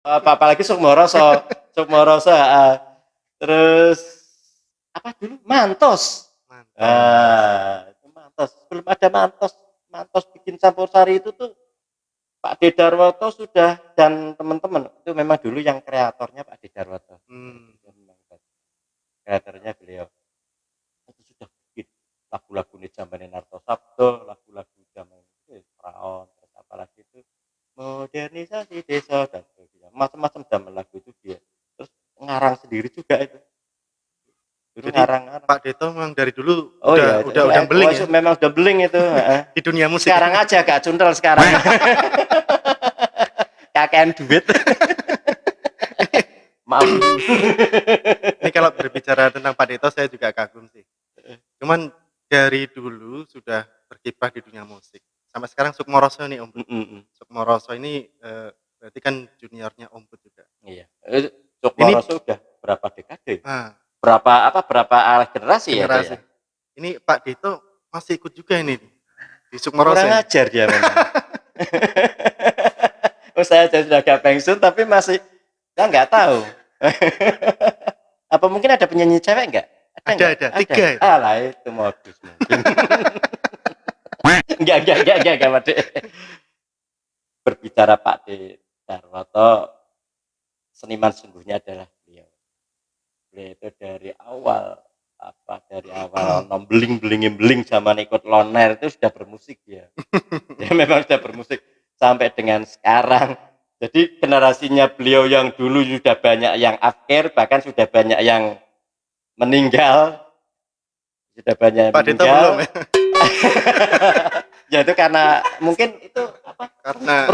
apalagi Sukmoroso, terus apa dulu Mantos. Itu Mantos. Belum ada Mantos. Mantos bikin Campursari itu tuh Pak Dedarwoto sudah dan teman-teman itu memang dulu yang kreatornya Pak Dedarwoto. Kreatornya beliau itu sudah bikin lagu-lagu nih zaman Narto Sabdo, lagu-lagu zaman Praon, terus apalagi itu modernisasi desa dan sebagainya. Macam-macam zaman lagu itu dia. Terus ngarang sendiri juga itu. Dulu Jadi ngarang-ngarang. Pak Deto memang dari dulu Iya, udah beling ya. memang udah beling itu. Di dunia musik. Sekarang aja gak cundel sekarang. Kakean duit. Maaf. Ini kalau berbicara tentang Pak Deto saya juga kagum sih. Cuman dari dulu sudah berkiprah di dunia musik. Sampai sekarang Sukmoroso nih Om. Sukmoroso ini berarti kan juniornya Om Bud juga. Iya. Sukmoroso udah berapa dekade? Berapa generasi ya? Ini Pak Deto masih ikut juga ini di Sukmoroso. Kurang ajar dia memang. Saya sudah agak pensiun tapi masih saya nggak tahu. Apa mungkin ada penyanyi cewek nggak? Ada. 3. Alah itu modus mungkin. Enggak, Pak De. Berbicara Pak De Darwoto, seniman sungguhnya adalah beliau. Beliau itu dari awal beling zaman ikut loner itu sudah bermusik ya. Dia memang sudah bermusik sampai dengan sekarang. Jadi generasinya beliau yang dulu sudah banyak yang akhir, bahkan sudah banyak yang meninggal. Sudah banyak yang Pak meninggal. Deto belum ya? Ya itu karena mungkin itu karena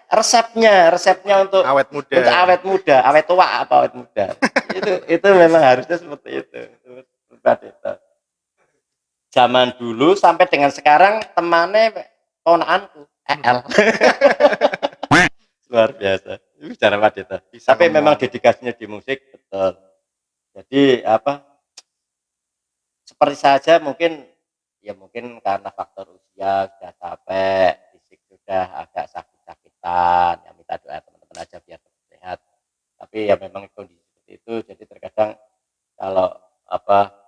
resepnya untuk awet muda, awet muda. itu memang harusnya seperti itu. Pak Deto. Zaman dulu sampai dengan sekarang temannya ponakanku EL. Luar biasa. Bicara Pak Deto. Tapi memang dedikasinya di musik betul. Jadi seperti saja mungkin karena faktor usia sudah capek, fisik sudah agak sakit-sakitan, ya minta doa teman-teman aja biar sehat. Tapi ya memang kondisi seperti itu, jadi terkadang kalau agak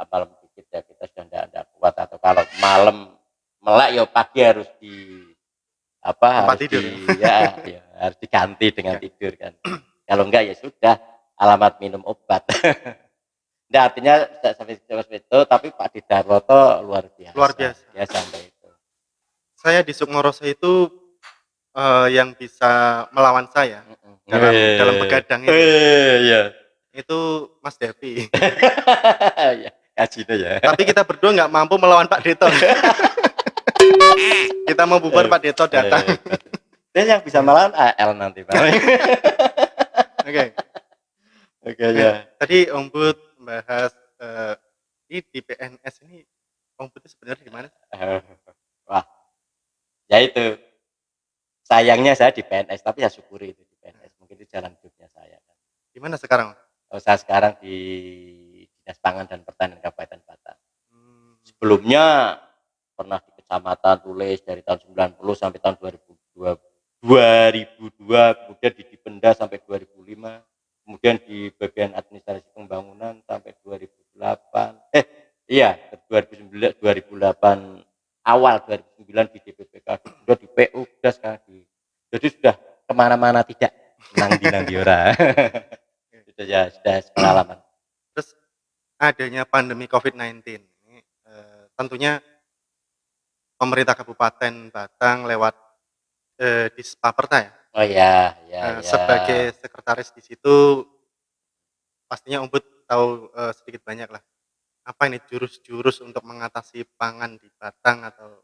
malam dikit ya kita sudah tidak kuat, atau kalau malam melek ya pagi harus harus diganti dengan tidur kan. Kalau enggak ya sudah alamat minum obat. Nah, artinya sampai itu, tapi Pak Dedarwoto luar biasa. Ya sampai itu. Saya di Sukmoroso itu yang bisa melawan saya dalam begadang itu. Itu Mas Devi. Kajine ya. Tapi kita berdua nggak mampu melawan Pak Deto. Kita mau bubar Pak Deto datang. Dan yang bisa melawan AL nanti Pak. Oke ya. Tadi Om Bud membahas di PNS ini, Om Bud itu sebenarnya di mana? Wah, ya itu. Sayangnya saya di PNS, tapi saya syukuri itu di PNS. Mungkin itu jalan hidupnya saya. Di mana sekarang? Saya sekarang di Dinas Pangan dan Pertanian Kabupaten Batang. Sebelumnya pernah di Kecamatan Tulis dari tahun 90 sampai tahun 2002, kemudian di Dipenda sampai 2005, kemudian di bagian administrasi pembangunan sampai 2008. 2008 awal 2009 di DPPK, sudah di PU, sudah sekarang jadi sudah kemana-mana tidak nang di ora. sudah pengalaman. Terus adanya pandemi COVID-19 ini tentunya pemerintah Kabupaten Batang lewat Dispaperta ya. Oh ya. Sebagai sekretaris di situ pastinya Om Bud tahu sedikit banyak lah. Apa ini jurus-jurus untuk mengatasi pangan di Batang atau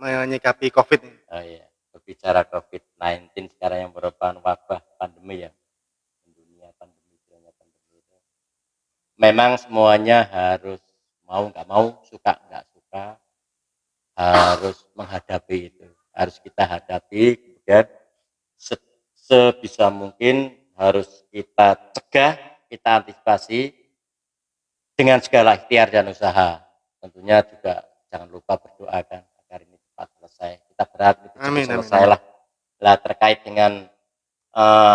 menyikapi COVID ini? Oh iya, berbicara COVID-19 sekarang yang merupakan wabah pandemi ya. Dunia pandemi itu. Memang semuanya harus mau nggak mau, suka nggak suka, harus menghadapi itu. Harus kita hadapi, kemudian sebisa mungkin harus kita cegah, kita antisipasi dengan segala ikhtiar dan usaha. Tentunya juga jangan lupa berdoa kan agar ini cepat selesai. Kita berharap ini cepat selesai lah. Lah terkait dengan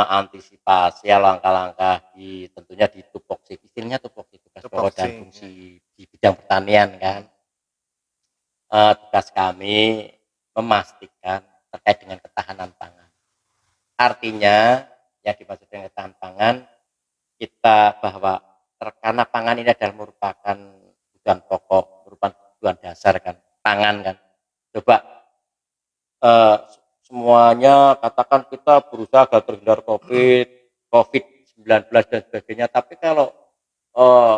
antisipasi langkah-langkah tentunya di tupoksi, istilahnya tupoksi tugas pokok dan tupoksi, ya. fungsi di bidang pertanian kan. Tugas kami memastikan terkait dengan ketahanan pangan. Artinya yang dimaksud dengan ketahanan pangan kita bahwa karena pangan ini adalah merupakan kebutuhan pokok, merupakan kebutuhan dasar kan, pangan kan. Coba eh, semuanya katakan kita berusaha agar terhindar COVID-19 dan sebagainya, tapi kalau eh,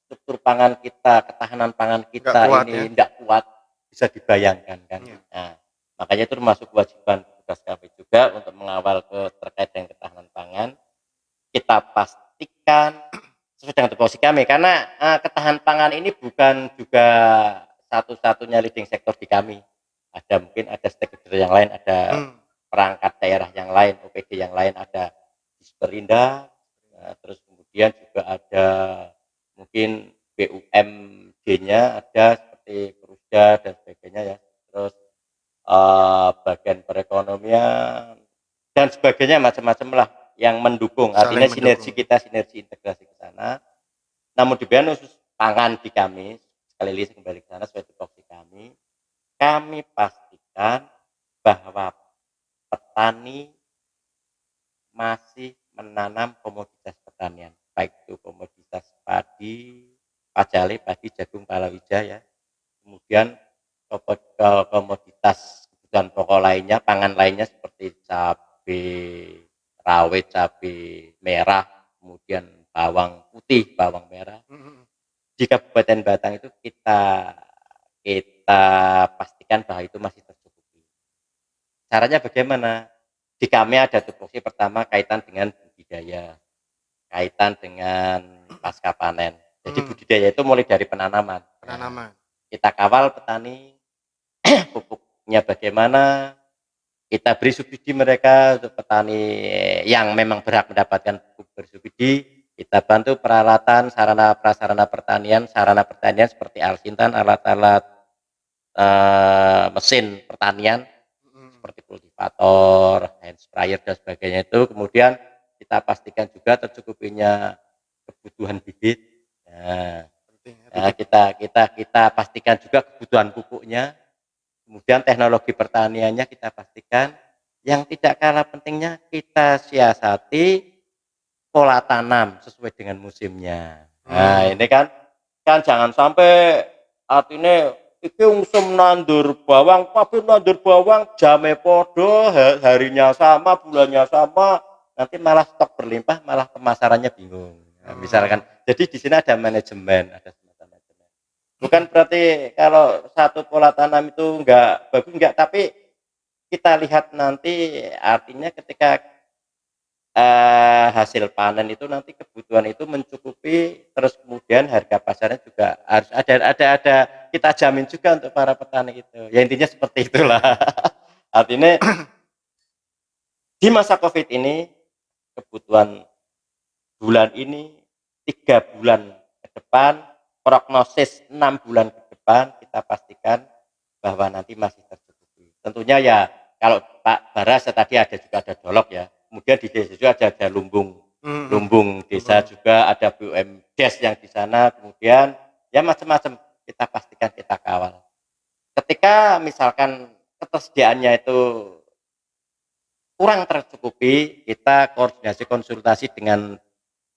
struktur pangan kita, ketahanan pangan Nggak kita kuat, ya. ini tidak kuat, bisa dibayangkan kan. Iya. Nah, makanya itu termasuk kewajiban tugas kami juga untuk mengawal terkait dengan ketahanan pangan. Kita pastikan sesuai dengan tupoksi kami, karena ketahanan pangan ini bukan juga satu-satunya leading sektor di kami. Ada mungkin ada stakeholder yang lain, ada perangkat daerah yang lain, OPD yang lain, ada Disperinda, terus kemudian juga ada mungkin BUMD-nya ada seperti Perusda dan sebagainya ya. Terus bagian perekonomian dan sebagainya, macam-macam lah yang mendukung. Artinya sinergi kita, sinergi integrasi ke sana. Namun demikian khusus pangan di kami, sekali lagi kembali ke sana sesuai tupoksi kami pastikan bahwa petani masih menanam komoditas pertanian, baik itu komoditas padi, pacale, padi, jagung, palawija ya. Kemudian komoditas kebutuhan pokok lainnya, pangan lainnya seperti cabai rawit, cabai merah, kemudian bawang putih, bawang merah. Di Kabupaten Batang itu kita pastikan bahwa itu masih tercukupi. Caranya bagaimana? Di kami ada tupoksi pertama kaitan dengan budidaya, kaitan dengan pasca panen. Jadi budidaya itu mulai dari penanaman. Kita kawal petani, pupuknya bagaimana, kita beri subsidi mereka untuk petani yang memang berhak mendapatkan pupuk bersubsidi. Kita bantu peralatan sarana prasarana pertanian seperti alsintan, alat-alat mesin pertanian seperti kultivator, hand sprayer dan sebagainya itu. Kemudian kita pastikan juga tercukupinya kebutuhan bibit. Nah, kita pastikan juga kebutuhan pupuknya. Kemudian teknologi pertaniannya kita pastikan. Yang tidak kalah pentingnya kita siasati pola tanam sesuai dengan musimnya. Nah, ini kan jangan sampai artinya iki usum nandur bawang, pabrik nandur bawang, jame podo, harinya sama, bulannya sama, nanti malah stok berlimpah, malah pemasarannya bingung. Nah, misalkan, jadi di sini ada manajemen, ada semacam manajemen. Bukan berarti kalau satu pola tanam itu enggak bagus, enggak, tapi kita lihat nanti artinya ketika hasil panen itu nanti kebutuhan itu mencukupi, terus kemudian harga pasarnya juga harus ada kita jamin juga untuk para petani itu. Ya intinya seperti itulah. Artinya di masa Covid ini kebutuhan bulan ini 3 bulan ke depan, prognosis 6 bulan ke depan kita pastikan bahwa nanti masih tercukupi. Tentunya ya kalau Pak Baras tadi juga ada dolok ya. Kemudian di desa juga ada lumbung desa juga, ada BUMDes yang di sana, kemudian ya macam-macam kita pastikan, kita kawal. Ketika misalkan ketersediaannya itu kurang tercukupi, kita koordinasi konsultasi dengan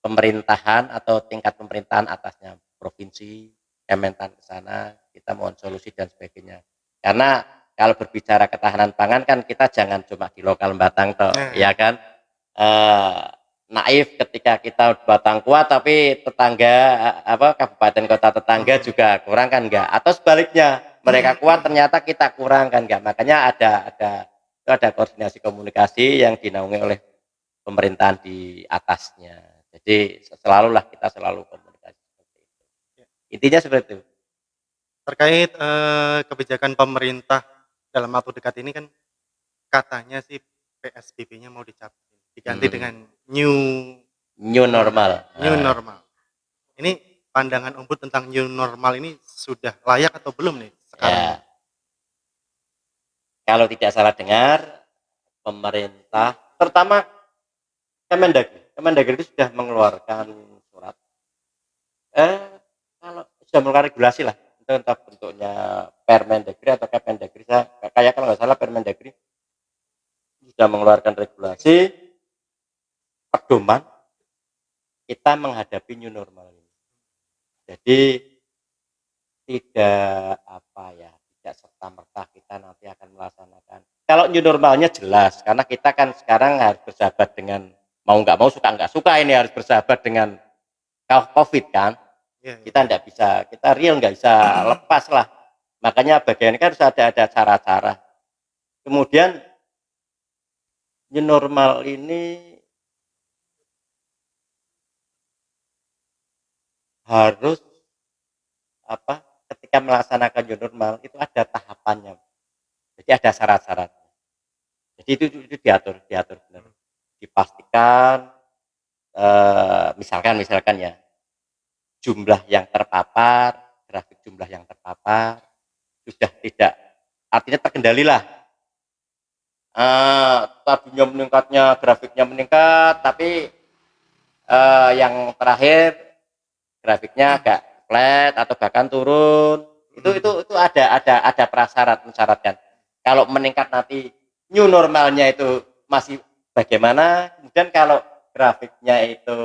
pemerintahan atau tingkat pemerintahan atasnya, provinsi, Kementan ke sana, kita mohon solusi dan sebagainya. Karena kalau berbicara ketahanan pangan kan kita jangan cuma di lokal Batang toh, ya kan? Naif ketika kita Batang kuat tapi tetangga kabupaten kota tetangga juga kurang kan enggak? Atau sebaliknya, mereka kuat ternyata kita kurang kan enggak? Makanya ada koordinasi komunikasi yang dinaungi oleh pemerintahan di atasnya. Jadi kita selalu komunikasi seperti itu. Intinya seperti itu. Terkait kebijakan pemerintah dalam waktu dekat ini kan katanya sih PSBB-nya mau dicabut, diganti dengan new normal. Ini pandangan Umbud tentang new normal ini sudah layak atau belum nih sekarang? Ya. Kalau tidak salah dengar, pemerintah, terutama Kemendagri itu sudah mengeluarkan surat. Kalau sudah mengeluarkan regulasi lah, itu entah bentuknya Permendagri atau Kemendagri, kayak kalau nggak salah Permendagri sudah mengeluarkan regulasi pedoman kita menghadapi new normal ini. Jadi tidak serta merta kita nanti akan melaksanakan. Kalau new normalnya jelas, karena kita kan sekarang harus bersahabat dengan mau nggak mau, suka nggak suka, ini harus bersahabat dengan COVID kan. Kita nggak bisa, kita real nggak bisa lepas lah. Makanya bagian kan harus ada cara-cara. Kemudian new normal ini harus ketika melaksanakan new normal itu ada tahapannya. Jadi ada syarat-syaratnya. Jadi itu diatur benar. Dipastikan misalkan ya jumlah yang terpapar, grafik jumlah yang terpapar sudah tidak, artinya terkendali lah. Tadinya meningkatnya, grafiknya meningkat, tapi yang terakhir grafiknya agak flat atau bahkan turun. Itu ada prasyarat mensyaratkan. Kalau meningkat nanti new normalnya itu masih bagaimana, kemudian kalau grafiknya itu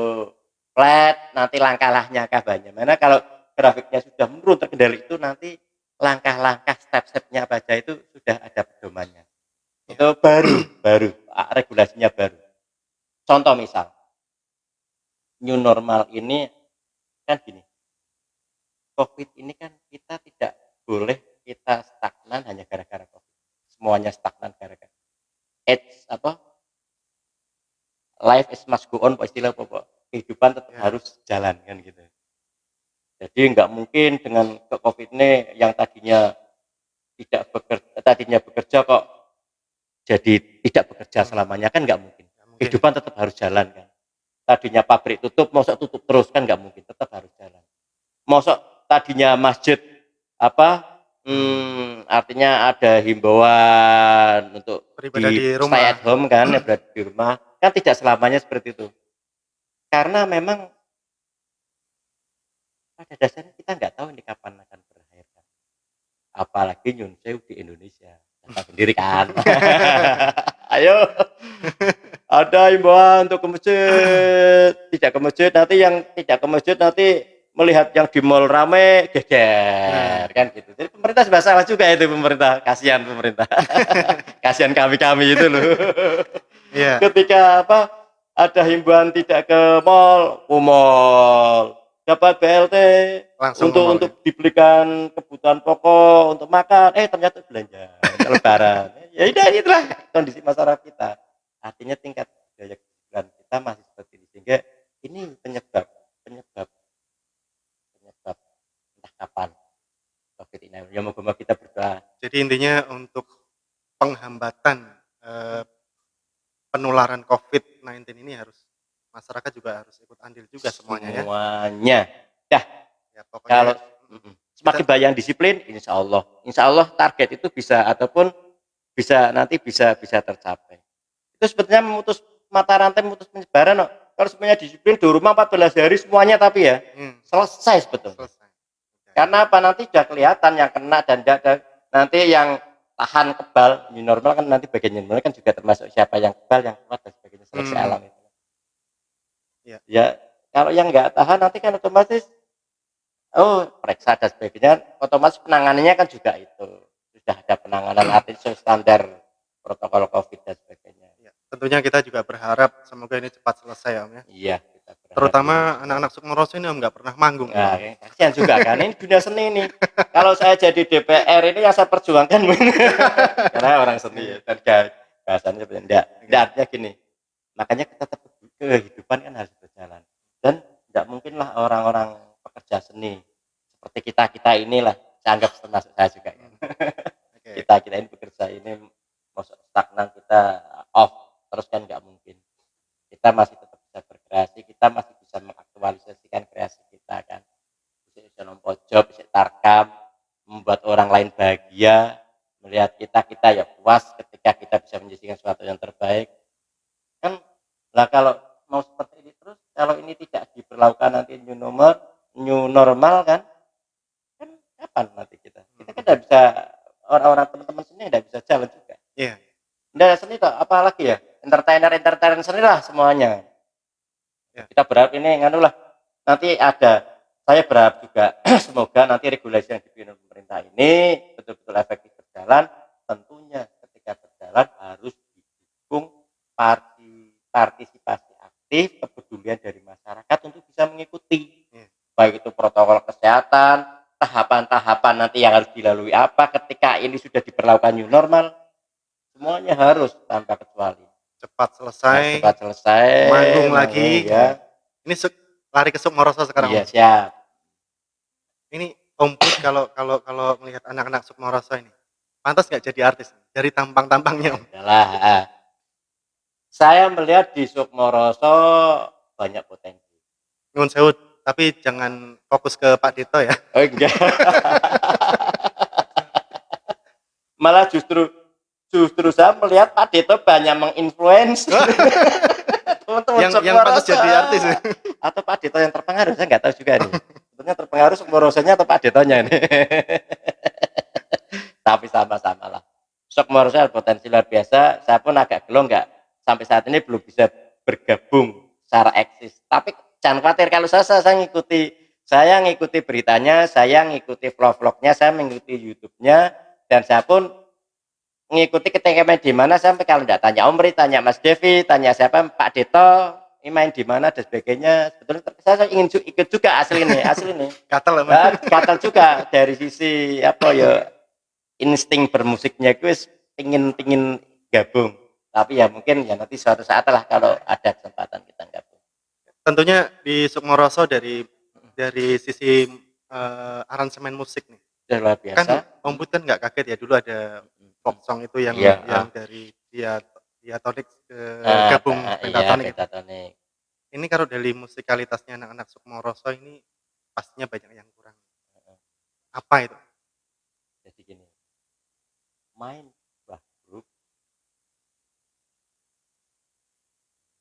flat nanti langkah-langkahnya bagaimana, kalau grafiknya sudah menurun terkendali itu nanti langkah-langkah step-stepnya apa aja itu sudah ada pedomannya. Itu baru regulasinya baru. Contoh misal new normal ini kan gini, COVID ini kan kita tidak boleh kita stagnan hanya gara-gara COVID. Semuanya stagnan gara-gara life is must go on, istilah pokok kehidupan tetap harus jalan kan gitu. Jadi nggak mungkin dengan COVID ini yang tadinya bekerja kok jadi tidak bekerja selamanya, kan nggak mungkin. Kehidupan tetap harus jalan kan. Tadinya pabrik tutup, mosok tutup terus kan nggak mungkin, tetap harus jalan. Mosok tadinya masjid artinya ada himbauan untuk stay at home kan, ya berada di rumah, kan tidak selamanya seperti itu. Karena memang pada dasarnya kita nggak tahu ini kapan akan berakhir kan. Apalagi nyun sewu di Indonesia, kita sendiri kan. Ayo, ada himbauan untuk ke masjid, tidak ke masjid, nanti yang tidak ke masjid nanti melihat yang di mall rame geger kan gitu. Jadi pemerintah serba salah juga itu, pemerintah, kasihan pemerintah. Kasihan kami itu loh. Ketika ada himbauan tidak ke mall dapat BLT langsung untuk dibelikan kebutuhan pokok untuk makan, ternyata belanja lebaran. Ya itulah kondisi masyarakat kita. Artinya tingkat daya kebutuhan kita masih seperti ini, sehingga ini penyebab entah kapan COVID ini. Ya moga-moga kita berdoa. Jadi intinya untuk penghambatan penularan COVID-19 ini masyarakat juga harus ikut andil juga semuanya. Ya, kalau semakin banyak yang disiplin, insya Allah target itu bisa nanti bisa tercapai. Itu sebetulnya memutus mata rantai, memutus penyebaran. Kalau semuanya disiplin di rumah 14 hari semuanya, tapi ya selesai sebetulnya. Karena apa, nanti sudah kelihatan yang kena dan nanti yang tahan kebal, new normal kan nanti bagian new normal kan juga termasuk siapa yang kebal, yang kuat dan sebagainya, seleksi alam itu. Ya kalau yang nggak tahan nanti kan otomatis periksa dan sebagainya, otomatis penanganannya kan juga itu sudah ada penanganan artinya standar protokol COVID dan sebagainya. Tentunya kita juga berharap semoga ini cepat selesai ya Om ya. Iya, kita berharap. Terutama anak-anak Sukmoroso ini Om nggak pernah manggung. Nah, kasihan juga kan, ini dunia seni ini. Kalau saya jadi DPR ini yang saya perjuangkan karena orang seni dan bahasanya enggak artinya gini. Makanya kita tetap kehidupan kan harus berjalan. Dan tidak mungkinlah orang-orang pekerja seni seperti kita inilah, saya anggap termasuk saya juga kan. Kita ini bekerja ini masuk stagnan, kita off terus kan nggak mungkin. Kita masih tetap bisa berkreasi, kita masih bisa mengaktualisasikan kreasi kita kan. Bisa nompo job, bisa tarkam, membuat orang lain bahagia, melihat kita ya puas ketika ketika kita bisa menyajikan sesuatu yang terbaik kan. Lah kalau mau seperti ini terus, kalau ini tidak diberlakukan nanti new normal kan kapan nanti kita kan tidak bisa, orang-orang teman-teman seni tidak bisa jalan juga. Iya. Nggak seni toh, apalagi ya entertainer seni lah semuanya. Ya. Kita berharap ini lah nanti ada, saya berharap juga semoga nanti regulasi yang dibikin pemerintah ini betul-betul efektif berjalan. Tentunya ketika berjalan harus didukung partisipasi aktif, kepedulian dari masyarakat untuk bisa mengikuti, baik itu protokol kesehatan, tahapan-tahapan nanti yang harus dilalui apa ketika ini sudah diberlakukan new normal, semuanya harus tanpa kecuali Cepat selesai, manggung lagi ya. Ini lari ke Sukmoroso sekarang. Iya, siap. Ini Om Put kalau melihat anak-anak Sukmoroso ini, pantas nggak jadi artis dari tampang-tampangnya Om? Adalah, saya melihat di Sukmoroso banyak potensi. Nyuwun sewu, tapi jangan fokus ke Pak Dito ya. Oh enggak. Malah justru saya melihat Pak Dito banyak menginfluence teman-teman yang pantas jadi artis. Atau Pak Dito yang terpengaruh, saya nggak tahu juga nih. Sebenarnya terpengaruh Sukmorosonya atau Pak Ditonya ini. Tapi sama-sama lah. Sukmoroso ada potensi luar biasa. Saya pun agak gelo nggak sampai saat ini belum bisa bergabung secara eksis. Tapi jangan khawatir, kalau saya ngikuti beritanya, saya ngikuti vlog-vlognya, saya mengikuti YouTube-nya, dan saya pun ngikuti ketika main di mana. Sampai kalau enggak tanya Omri, tanya Mas Devi, tanya siapa, Pak Dito ini main di mana dan sebagainya. Sebetulnya saya ingin ikut juga asli nih. Gatal juga dari sisi apa ya, insting bermusiknya gue pingin gabung. Tapi ya mungkin ya nanti suatu saat lah kalau ada kesempatan kita gabung. Tentunya di Sukmoroso dari sisi aransemen musik nih. Luar biasa. Kan Om Put kan nggak kaget ya, dulu ada folk song itu yang dari diatonik gabung pentatonik. Ini kalau dari musikalitasnya anak-anak Sukmoroso ini pastinya banyak yang kurang. Apa itu? Jadi gini, main bah grup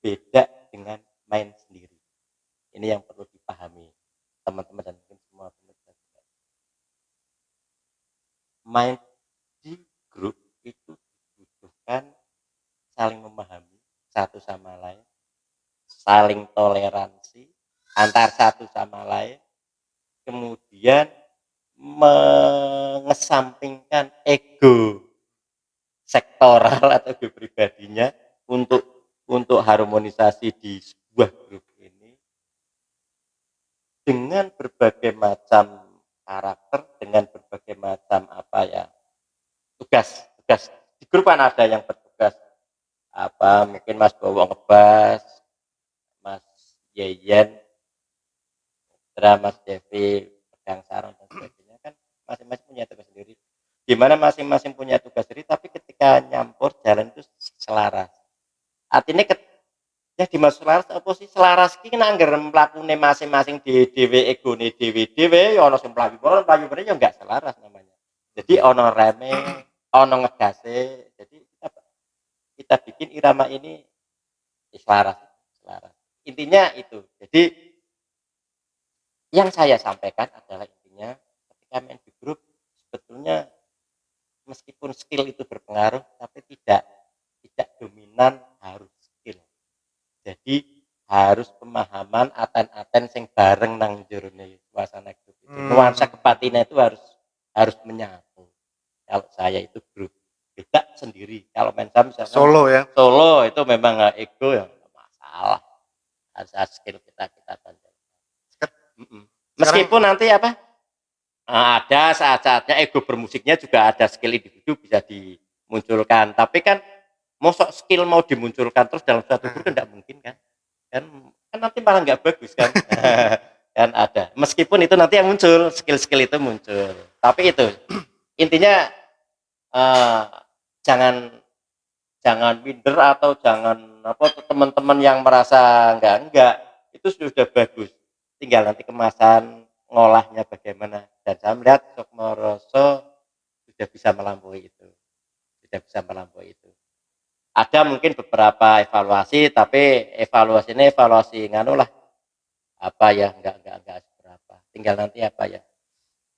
beda dengan main sendiri. Ini yang perlu dipahami teman-teman dan mungkin semua pemirsa. Main di grup itu dibutuhkan saling memahami satu sama lain, saling toleransi antar satu sama lain, kemudian mengesampingkan ego sektoral atau ego pribadinya untuk harmonisasi di sebuah grup ini dengan berbagai macam karakter, dengan berbagai macam tugas di grup. Kan ada yang bertugas mungkin Mas Bowo ngebas, Mas Yeyen, Mas Devi pegang sarung dan sebagainya. Kan masing-masing punya tugas sendiri, dimana masing-masing punya tugas sendiri, tapi ketika nyampur jalan itu selaras. Artinya ya dimaksud selaras apa sih? Selaras ki kena anggar mlakune masing-masing dhewe egone dhewe-dhewe ya ana sing mlayu ya enggak selaras namanya. Jadi ono reme, ono ngegase. Jadi kita bikin irama ini selaras. Intinya itu. Jadi yang saya sampaikan adalah intinya ketika main di grup sebetulnya meskipun skill itu berpengaruh, tapi tidak dominan harus skill. Jadi harus pemahaman aten-aten sing bareng nang jerone suasana grup itu. Nuansa kebatinan itu harus menyatu. Kalau saya itu grup, beda sendiri. Kalau main sama misalkan solo ya. Solo itu memang ego ya masalah. Harus skill kita tonjolkan. Meskipun nanti ada saat-saatnya ego bermusiknya juga ada skill individu bisa dimunculkan. Tapi kan mosok skill mau dimunculkan terus dalam satu grup tidak mungkin kan nanti malah nggak bagus kan. Kan ada, meskipun itu nanti yang muncul skill itu muncul, tapi itu intinya jangan minder atau jangan teman-teman yang merasa enggak itu sudah bagus, tinggal nanti kemasan ngolahnya bagaimana. Dan saya melihat Sukmoroso sudah bisa melampaui itu. tidak bisa melampaui itu. Ada mungkin beberapa evaluasi, tapi evaluasi ini evaluasi nganu lah, apa ya, enggak seberapa. Tinggal nanti apa ya,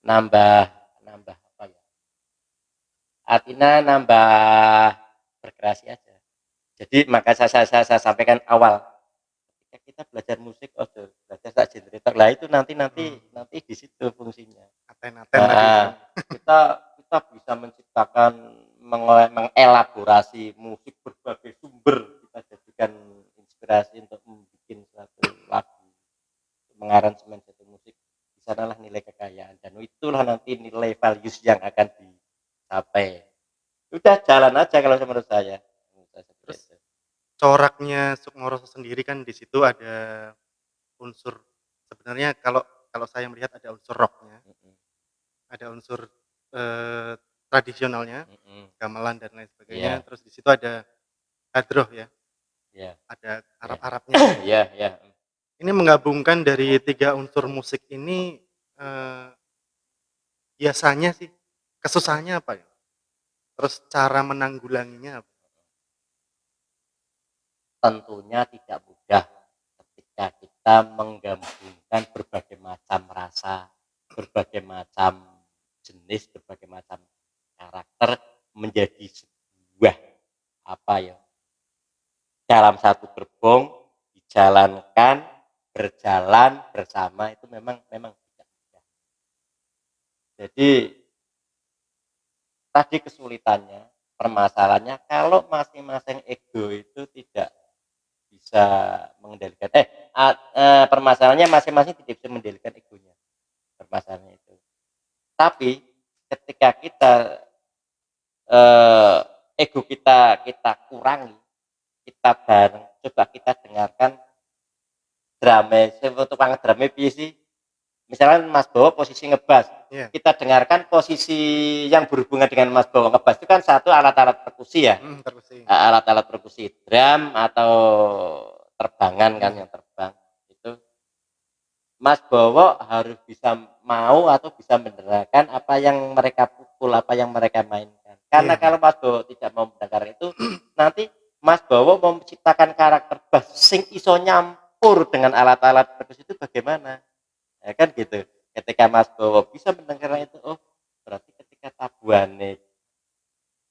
nambah nambah apa ya, artinya nambah berkreasi aja. Jadi maka saya sampaikan awal, ketika kita belajar musik, belajar tak generator lah, itu nanti di situ fungsinya. Aten-aten tadi kan. Kita bisa menciptakan, mengelaborasi musik berbagai sumber, kita jadikan inspirasi untuk membuat suatu lagu, mengaransemen satu musik. Di sanalah nilai kekayaan, dan itulah nanti nilai values yang akan dicapai. Udah jalan aja kalau menurut saya. Terus coraknya Sukmoroso sendiri kan di situ ada unsur, sebenarnya kalau kalau saya melihat ada unsur rocknya, ada unsur tradisionalnya, gamelan dan lain sebagainya. Iya. Terus di situ ada hadroh ya, Iya. ada Arab-Arabnya. Iya, iya. Ini menggabungkan dari 3 unsur musik ini, biasanya sih kesusahannya apa ya? Terus cara menanggulanginya apa? Tentunya tidak mudah ketika kita menggabungkan berbagai macam rasa, berbagai macam jenis, berbagai macam karakter menjadi sebuah apa ya, dalam satu gerbong dijalankan, berjalan bersama, itu memang tidak mudah. Jadi tadi kesulitannya, permasalahannya kalau masing-masing ego itu tidak bisa mengendalikan, permasalahannya masing-masing tidak bisa mengendalikan egonya, permasalahannya itu. Tapi ketika kita ego kita kurangi, kita bareng, coba kita dengarkan drama, tukang drama piye sih, misalnya Mas Bowo posisi ngebas, kita dengarkan posisi yang berhubungan dengan Mas Bowo ngebas itu kan satu alat-alat perkusi ya, alat-alat perkusi, drum atau terbangan kan, yang terbang itu. Mas Bowo harus bisa mau atau bisa mendengarkan apa yang mereka pukul, apa yang mereka mainkan. Karena kalau Mas Bowo tidak mau mendengar itu, nanti Mas Bowo mau menciptakan karakter bass sing iso nyampur dengan alat-alat perkusi itu bagaimana? Ya kan gitu. Ketika Mas Bowo bisa mendengar itu, oh berarti ketika tabuhane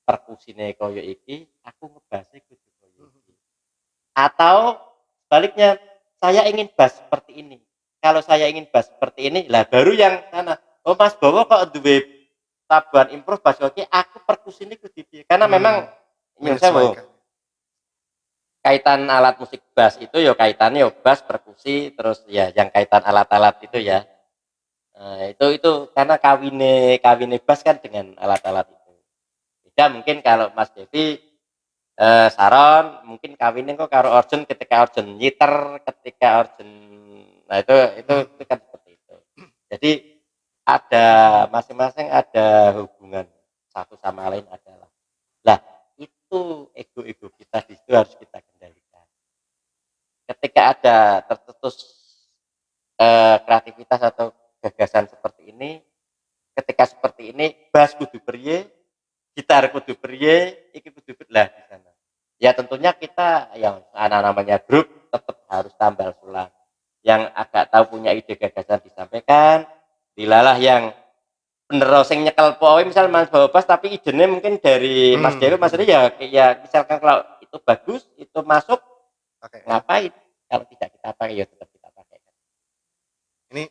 perkusine koyo iki, aku ngebasnya kudu koyo iki. Atau sebaliknya, saya ingin bass seperti ini. Kalau saya ingin bass seperti ini, lah baru yang sana. Oh Mas Bowo kok duwe tabuhan improve bass oke, aku perkusine kudu piye? Karena memang menyesuaikan. Kaitan alat musik bass itu ya kaitannya ya bass, perkusi, terus ya yang kaitan alat-alat itu ya. Itu karena kawine bass kan dengan alat-alat itu. Beda mungkin kalau Mas Devi Saron mungkin kawinnya kok karo organ, ketika organ nyiter, ketika organ, nah itu kan seperti itu. Jadi ada masing-masing ada hubungan satu sama lain adalah. Lah itu ego-ego kita di situ harus kita kendalikan. Ketika ada tercetus kreativitas atau gagasan seperti ini, ketika seperti ini bass kudu priye, gitar kudu priye, iki kudu lah di sana. Ya tentunya kita yang namanya grup tetap harus tambal sulam. Yang agak tahu punya ide gagasan disampaikan, dilalah yang bener sing nyekel poe misal Mas Bawas tapi idenya mungkin dari Mas Dewi, Mas Dewi ya misalkan kalau itu bagus, itu masuk, ngapain? Kalau tidak kita pakai ya tetap kita pakai. Ini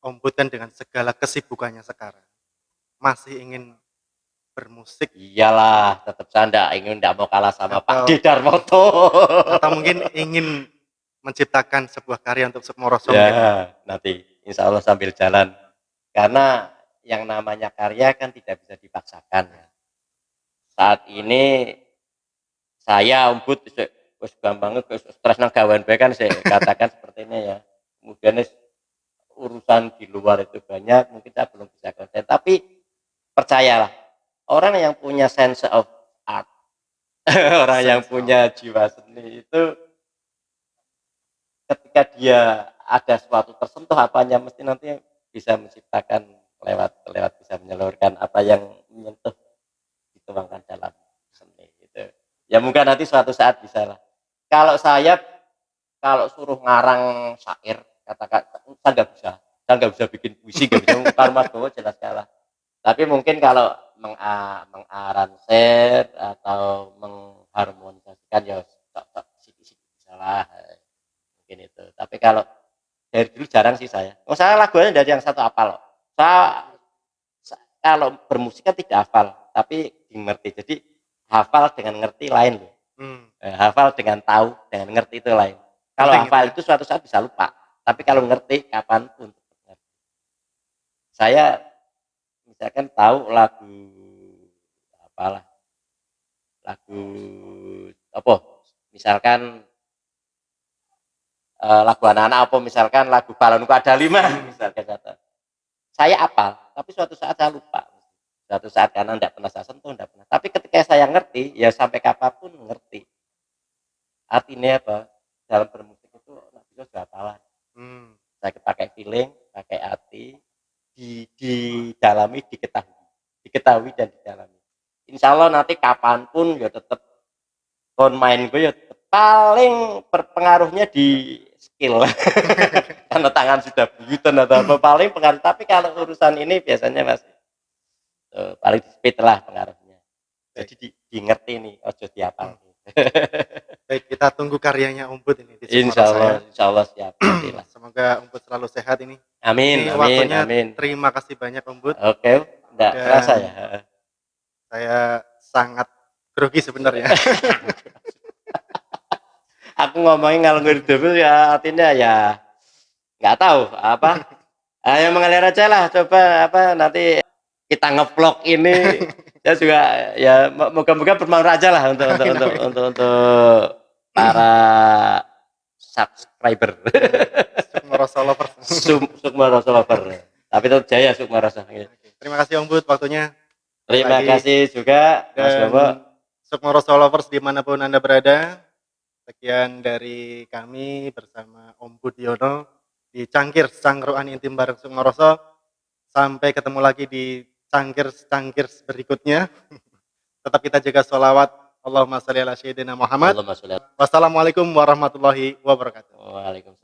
Om Bud kan dengan segala kesibukannya sekarang masih ingin bermusik. Iyalah, tetap saya enggak mau kalah sama Pak D Darmoto. Atau mungkin ingin menciptakan sebuah karya untuk Sukmoroso. Ya, nanti insya Allah sambil jalan. Karena yang namanya karya kan tidak bisa dipaksakan. Saat ini saya Om Bud wis gampang stres nang gawean bae kan saya katakan seperti ini ya. Kemudian urusan di luar itu banyak, mungkin saya belum bisa konten, tapi percayalah, orang yang punya sense of art, orang yang punya jiwa seni itu ketika dia ada suatu tersentuh apanya mesti nanti bisa menciptakan lewat bisa menyalurkan apa yang menyentuh dituangkan dalam seni gitu. Ya mungkin nanti suatu saat bisa lah. Kalau saya kalau suruh ngarang syair katakan saya nggak bisa bikin puisi, nggak bisa ngukar Mas Bowo jelas kalah. Tapi mungkin kalau mengaranseir atau mengharmonisasikan ya sedikit salah mungkin itu. Tapi kalau dari dulu jarang sih saya. Oh, saya lagunya dari yang satu hafal. Kalau bermusik kan tidak hafal, tapi dimengerti. Jadi hafal dengan ngerti lain loh. Hafal dengan tahu, dengan ngerti itu lain. Kalau hafal itu suatu saat bisa lupa, tapi kalau ngerti kapanpun. Saya misalkan tahu lagu apalah, lagu apa? Misalkan lagu anak-anak apa, misalkan lagu balonku ada 5, misalkan kata. Saya apal, tapi suatu saat saya lupa. Suatu saat karena tidak pernah saya sentuh, tidak pernah. Tapi ketika saya ngerti, ya sampai kapanpun ngerti. Artinya apa? Dalam bermusik itu bisa sudah tahu. Saya pakai feeling, pakai hati, didalami, diketahui dan didalami. Insya Allah nanti kapanpun ya tetap main gue ya paling berpengaruhnya di skill karena tangan sudah buyutan atau apa paling pengaruh. Tapi kalau urusan ini biasanya Mas paling di speed lah pengaruhnya. Jadi di ngerti nih, ojo diapal. Baik, kita tunggu karyanya Umbud ini di Insya Allah siap. Semoga Umbud selalu sehat ini. Amin, ini amin, waktunya, amin. Terima kasih banyak Umbud. Oke, enggak terasa ya. Saya sangat grogi sebenarnya. Aku ngomongin ngalung hidup ya artinya ya nggak tahu apa. Yang mengalir aja lah, coba apa nanti kita ngevlog ini. Ya juga ya moga-moga bermanfaat aja lah untuk para subscriber. Sukmaroso lover. Tapi tetap jaya Sukmaroso. Terima kasih Umbud waktunya. Terima kasih juga Mas Bowo. Sukmaroso lovers dimanapun Anda berada. Sekian dari kami bersama Om Budiono di Cangkir Cangkruan Intim bareng Sukmaroso. Sampai ketemu lagi di cangkir berikutnya. Tetap kita jaga sholawat. Allahumma sholli ala sayyidina Muhammad. Wassalamualaikum warahmatullahi wabarakatuh. Waalaikumsalam.